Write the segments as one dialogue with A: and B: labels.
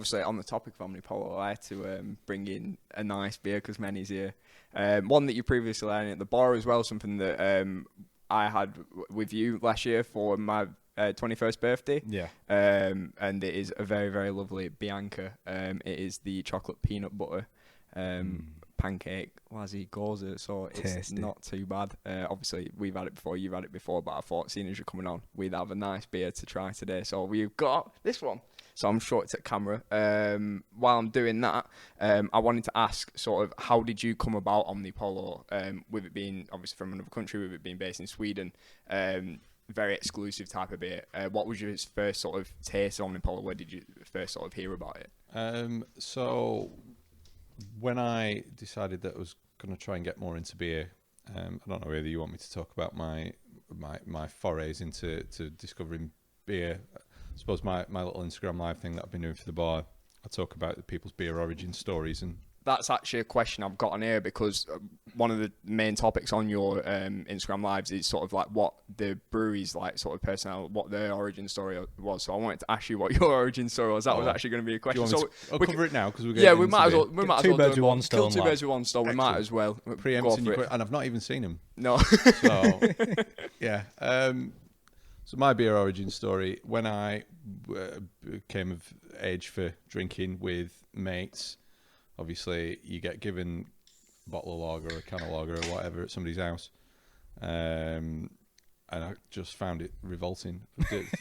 A: obviously on the topic of Omnipollo, I had to bring in a nice beer because Meni's here. One that you previously had at the bar as well, something that I had with you last year for my 21st birthday.
B: Yeah.
A: And it is a very, very lovely Bianca. It is the chocolate peanut butter pancake lassi gose, so it's
B: Tasty.
A: not too bad. Obviously, we've had it before, you've had it before, but I thought, seeing as you're coming on, we'd have a nice beer to try today. So we've got this one. So I'm sure it's at camera. While I'm doing that, I wanted to ask sort of, how did you come about Omnipollo, with it being obviously from another country, with it being based in Sweden, very exclusive type of beer. What was your first sort of taste of Omnipollo? Where did you first sort of hear about it?
C: So when I decided that I was going to try and get more into beer, I don't know whether you want me to talk about my forays into discovering beer. I suppose my little Instagram live thing that I've been doing for the bar, I talk about the people's beer origin stories. And
A: that's actually a question I've got on here, because one of the main topics on your Instagram lives is sort of like what the brewery's like sort of personnel, what their origin story was. So I wanted to ask you what your origin story was. That was actually going to be a question.
C: So I'll cover it now, because
A: we might as well. We might as well
B: two birds with one stone.
A: Kill two birds with one stone. We might as well
C: preempting you, and I've not even seen him.
A: No.
C: So yeah. So my beer origin story, when I came of age for drinking with mates, obviously you get given a bottle of lager or a can of lager or whatever at somebody's house, and I just found it revolting.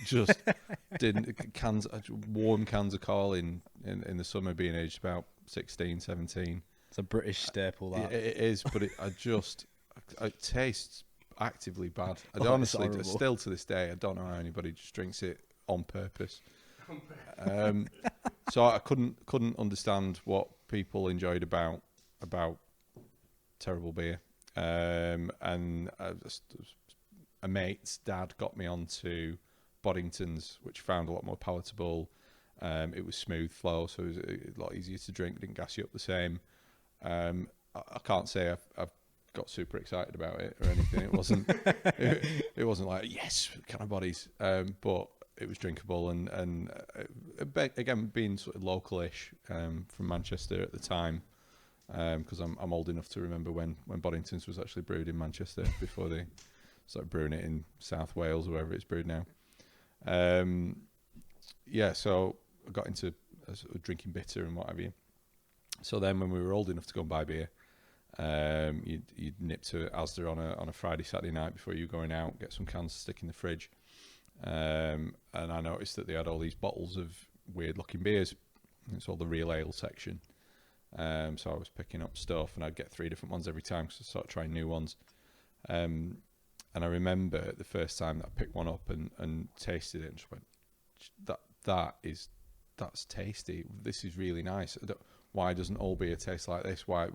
C: Just didn't warm cans of Carl in the summer, being aged about 16, 17.
B: It's a British staple, that.
C: It is, but it tastes actively bad. I honestly, still to this day, I don't know how anybody just drinks it on purpose. So I couldn't understand what people enjoyed about terrible beer. And a mate's dad got me onto Boddington's, which I found a lot more palatable. It was smooth flow, so it was a lot easier to drink. Didn't gas you up the same. I can't say I've got super excited about it or anything. It wasn't. it wasn't like, yes, can of bodies. But it was drinkable, and again, being sort of local-ish from Manchester at the time, because I'm old enough to remember when Boddington's was actually brewed in Manchester before they started brewing it in South Wales or wherever it's brewed now. So I got into sort of drinking bitter and what have you. So then, when we were old enough to go and buy beer, you'd nip to Asda on a Friday, Saturday night before you were going out, get some cans to stick in the fridge. And I noticed that they had all these bottles of weird looking beers. It's all the real ale section. So I was picking up stuff, and I'd get 3 different ones every time, because I started trying new ones. And I remember the first time that I picked one up and tasted it, and just went, that's tasty. This is really nice. Why doesn't all beer taste like this? Why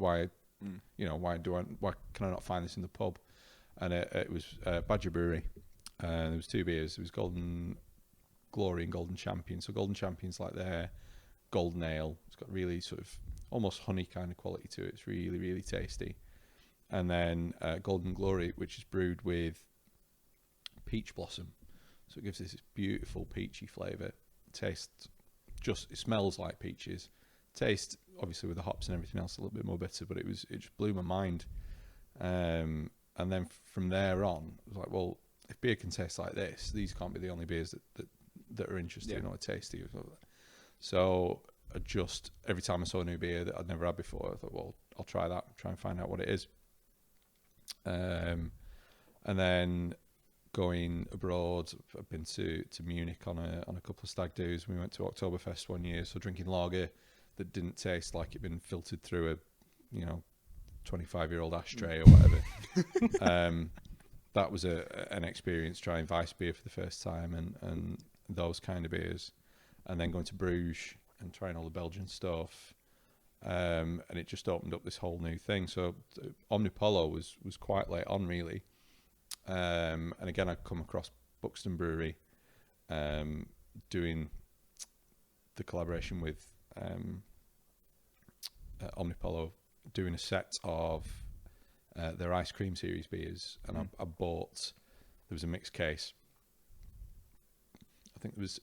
C: can I not find this in the pub? And it was Badger Brewery. There was 2 beers. There was Golden Glory and Golden Champion. So Golden Champion's like their golden ale. It's got really sort of almost honey kind of quality to it. It's really, really tasty. And then Golden Glory, which is brewed with peach blossom. So it gives this beautiful peachy flavour. It smells like peaches. Taste, obviously with the hops and everything else, a little bit more bitter, but it just blew my mind. And then from there on, I was like, well, if beer can taste like this, these can't be the only beers that are interesting or tasty. So every time I saw a new beer that I'd never had before, I thought, well, I'll try that, try and find out what it is. And then going abroad, I've been to Munich on a couple of stag do's. We went to Oktoberfest one year, so drinking lager that didn't taste like it'd been filtered through a 25-year-old ashtray or whatever. That was an experience, trying Weiss beer for the first time and those kind of beers, and then going to Bruges and trying all the Belgian stuff, and it just opened up this whole new thing. So Omnipollo was quite late on, really, and again I come across Buxton Brewery doing the collaboration with Omnipollo, doing a set of their ice cream series beers, and I bought, there was a mixed case, I think there was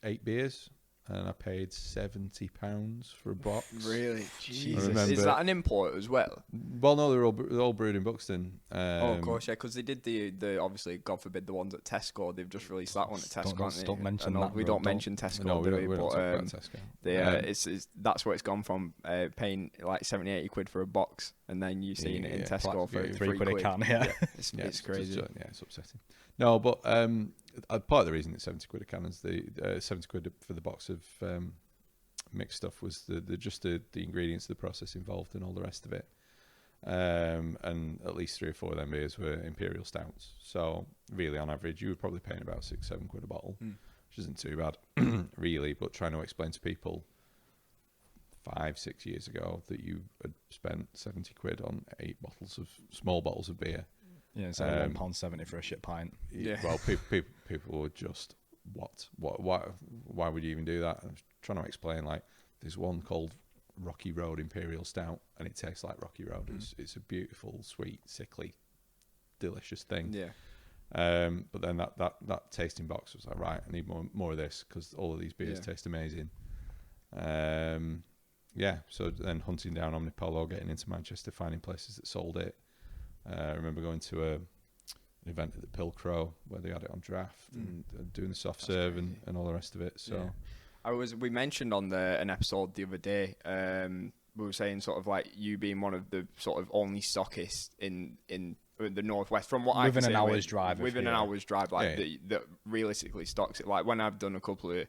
C: 8 beers, and I paid £70 for a box.
A: Really? Jesus.
C: remember-
A: Is that an import as well?
C: Well, no, they're all brewed in Buxton.
A: Oh, of course, yeah, because they did the obviously, God forbid, the ones at Tesco. They've just released that one at Tesco.
B: Don't mention that.
A: We don't mention Tesco,
C: No, we
A: do we?
C: don't talk about
A: But
C: Tesco.
A: it's that's where it's gone from, paying like 70, 80 quid for a box, and then you seeing it in Tesco for
B: £3 a can. Yeah,
A: it's crazy.
C: It's upsetting. No, but part of the reason it's 70 quid a can is the 70 quid for the box of mixed stuff was the ingredients, the process involved, and all the rest of it. And at least 3 or 4 of them beers were imperial stouts. So really, on average, you were probably paying about 6-7 quid a bottle, which isn't too bad, really. But trying to explain to people 5-6 years ago that you had spent 70 quid on 8 small bottles of beer.
B: Yeah, it's like £1.70 for a shit pint.
A: Yeah.
C: Well, people were just, why would you even do that? I was trying to explain, like, there's one called Rocky Road Imperial Stout, and it tastes like Rocky Road. It's a beautiful, sweet, sickly, delicious thing.
A: Yeah.
C: But then that tasting box was like, right, I need more of this, because all of these beers taste amazing. So then hunting down Omnipollo, getting into Manchester, finding places that sold it. I remember going to an event at the Pilcrow where they had it on draft and doing the soft serve and all the rest of it. So
A: we mentioned on an episode the other day, we were saying sort of like you being one of the sort of only stockists in the northwest, from what I can
B: within
A: see,
B: an hour's drive,
A: within an hour's drive, like that realistically stocks it. Like when I've done a couple of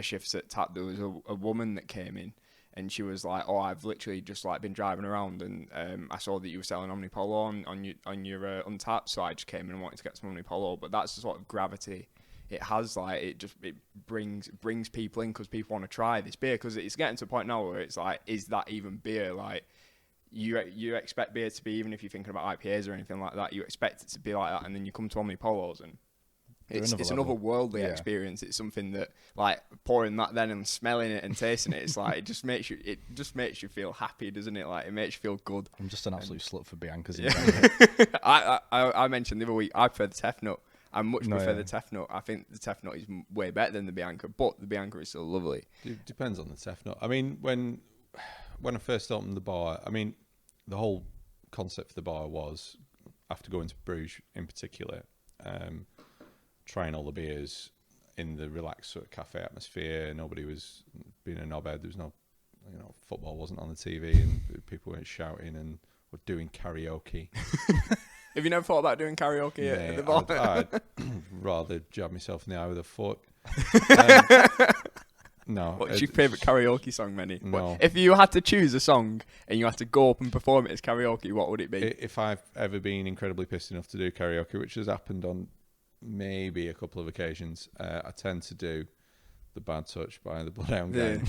A: shifts at Tap, there was a woman that came in. And she was like, "Oh, I've literally just like been driving around, and I saw that you were selling Omnipollo on your Untapped, so I just came in and wanted to get some Omnipollo." But that's the sort of gravity it has. Like it brings people in because people want to try this beer, because it's getting to a point now where it's like, is that even beer? Like you expect beer to be, even if you're thinking about IPAs or anything like that, you expect it to be like that, and then you come to Omnipollos and it's another worldly experience. It's something that, like, pouring that then and smelling it and tasting it, it's like it just makes you feel happy, doesn't it? Like it makes you feel good.
B: I'm just an absolute slut for Bianca's.
A: I mentioned the other week I prefer the Tefnut. I much prefer the Tefnut. I think the Tefnut is way better than the Bianca, but the Bianca is still lovely.
C: It depends on the Tefnut. I mean, when I first opened the bar, I mean, the whole concept for the bar was, after going to Bruges in particular, trying all the beers in the relaxed sort of cafe atmosphere. Nobody was being a knobhead. There was no, football wasn't on the TV, and people weren't shouting and were doing karaoke.
A: Have you never thought about doing karaoke at the bar?
C: I'd rather jab myself in the eye with a fork. No.
A: What's your favourite karaoke song, Meni?
C: No.
A: If you had to choose a song and you had to go up and perform it as karaoke, what would it be?
C: If I've ever been incredibly pissed enough to do karaoke, which has happened on maybe a couple of occasions, I tend to do The Bad Touch by the Bloodhound Gang.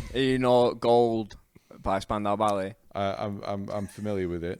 A: Gold by Spandau Ballet.
C: I'm familiar with it.